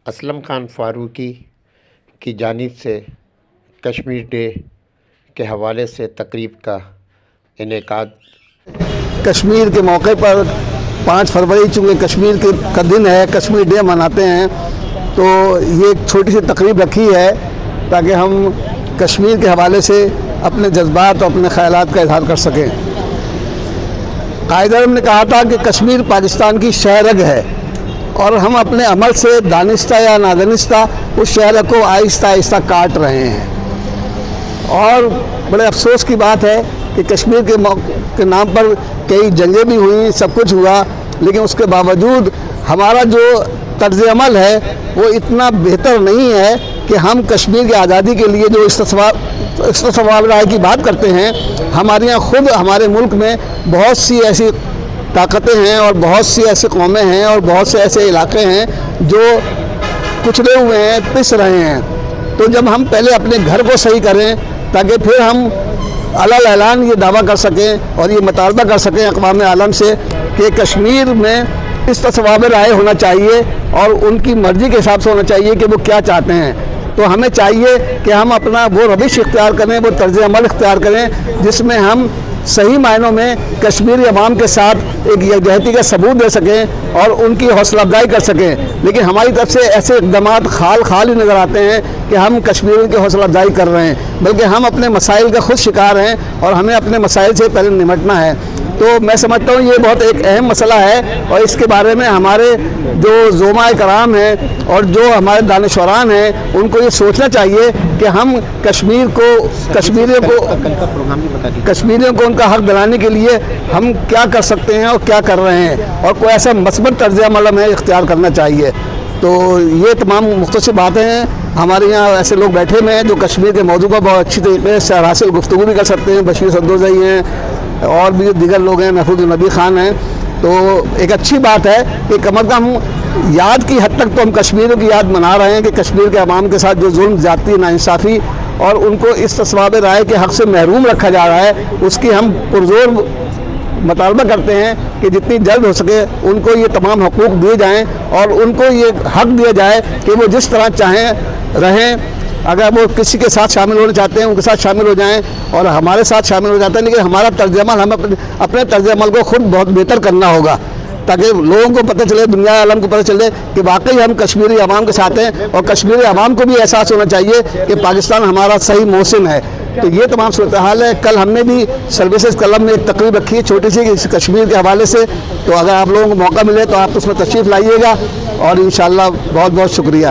اسلم خان فاروقی کی جانب سے کشمیر ڈے کے حوالے سے تقریب کا انعقاد۔ کشمیر کے موقع پر 5 فروری چونکہ کشمیر کا دن ہے، کشمیر ڈے مناتے ہیں، تو یہ ایک چھوٹی سی تقریب رکھی ہے تاکہ ہم کشمیر کے حوالے سے اپنے جذبات اور اپنے خیالات کا اظہار کر سکیں۔ قائد اعظم نے کہا تھا کہ کشمیر پاکستان کی شہ رگ ہے اور ہم اپنے عمل سے دانستہ یا نادانستہ اس شہ رگ کو آہستہ آہستہ کاٹ رہے ہیں، اور بڑے افسوس کی بات ہے کہ کشمیر کے نام پر کئی جنگیں بھی ہوئیں، سب کچھ ہوا، لیکن اس کے باوجود ہمارا جو طرز عمل ہے وہ اتنا بہتر نہیں ہے کہ ہم کشمیر کی آزادی کے لیے جو استصواب رائے کی بات کرتے ہیں، ہمارے یہاں خود ہمارے ملک میں بہت سی ایسی طاقتیں ہیں اور بہت سی ایسی قومیں ہیں اور بہت سے ایسے علاقے ہیں جو کچلے ہوئے ہیں، پس رہے ہیں۔ تو جب ہم پہلے اپنے گھر کو صحیح کریں تاکہ پھر ہم علی اعلان یہ دعویٰ کر سکیں اور یہ مطالبہ کر سکیں اقوام عالم سے کہ کشمیر میں استصواب رائے ہونا چاہیے اور ان کی مرضی کے حساب سے ہونا چاہیے کہ وہ کیا چاہتے ہیں، تو ہمیں چاہیے کہ ہم اپنا وہ روش اختیار کریں، وہ طرز عمل اختیار کریں جس میں ہم صحیح معنوں میں کشمیری عوام کے ساتھ ایک یکجہتی کا ثبوت دے سکیں اور ان کی حوصلہ افزائی کر سکیں۔ لیکن ہماری طرف سے ایسے اقدامات خال ہی نظر آتے ہیں کہ ہم کشمیریوں کی حوصلہ افزائی کر رہے ہیں، بلکہ ہم اپنے مسائل کا خود شکار ہیں اور ہمیں اپنے مسائل سے پہلے نمٹنا ہے۔ تو میں سمجھتا ہوں یہ بہت ایک اہم مسئلہ ہے اور اس کے بارے میں ہمارے جو زعماء کرام ہیں اور جو ہمارے دانشوران ہیں ان کو یہ سوچنا چاہیے کہ ہم کشمیریوں کو ان کا حق دلانے کے لیے ہم کیا کر سکتے ہیں اور کیا کر رہے ہیں، اور کوئی ایسا مثبت طرز عمل ہمیں اختیار کرنا چاہیے۔ تو یہ تمام مختصر باتیں ہیں۔ ہمارے یہاں ایسے لوگ بیٹھے ہوئے ہیں جو کشمیر کے موضوع پر بہت اچھی طریقے سے حاصل گفتگو بھی کر سکتے ہیں۔ بشیر سدوزئی ہیں اور بھی دیگر لوگ ہیں، محفوظ النبی خان ہیں۔ تو ایک اچھی بات ہے کہ کم از کم یاد کی حد تک تو ہم کشمیریوں کی یاد منا رہے ہیں کہ کشمیر کے عوام کے ساتھ جو ظلم، زیادتی، ناانصافی اور ان کو استصواب رائے کے حق سے محروم رکھا جا رہا ہے، اس کی ہم پرزور مطالبہ کرتے ہیں کہ جتنی جلد ہو سکے ان کو یہ تمام حقوق دیے جائیں اور ان کو یہ حق دیا جائے کہ وہ جس طرح چاہیں رہیں۔ اگر وہ کسی کے ساتھ شامل ہونا چاہتے ہیں ان کے ساتھ شامل ہو جائیں اور ہمارے ساتھ شامل ہو جاتے ہیں، لیکن ہمارا طرز عمل، ہمیں اپنے طرز عمل کو خود بہت بہتر کرنا ہوگا تاکہ لوگوں کو پتہ چلے، دنیا عالم کو پتہ چلے کہ واقعی ہم کشمیری عوام کے ساتھ ہیں، اور کشمیری عوام کو بھی احساس ہونا چاہیے کہ پاکستان ہمارا صحیح محسن ہے۔ تو یہ تمام صورتحال ہے۔ کل ہم نے بھی سروسز کلب میں ایک تقریب رکھی ہے چھوٹی سی کشمیر کے حوالے سے، تو اگر آپ لوگوں کو موقع ملے تو آپ اس میں تشریف لائیے گا، اور انشاءاللہ بہت بہت شکریہ۔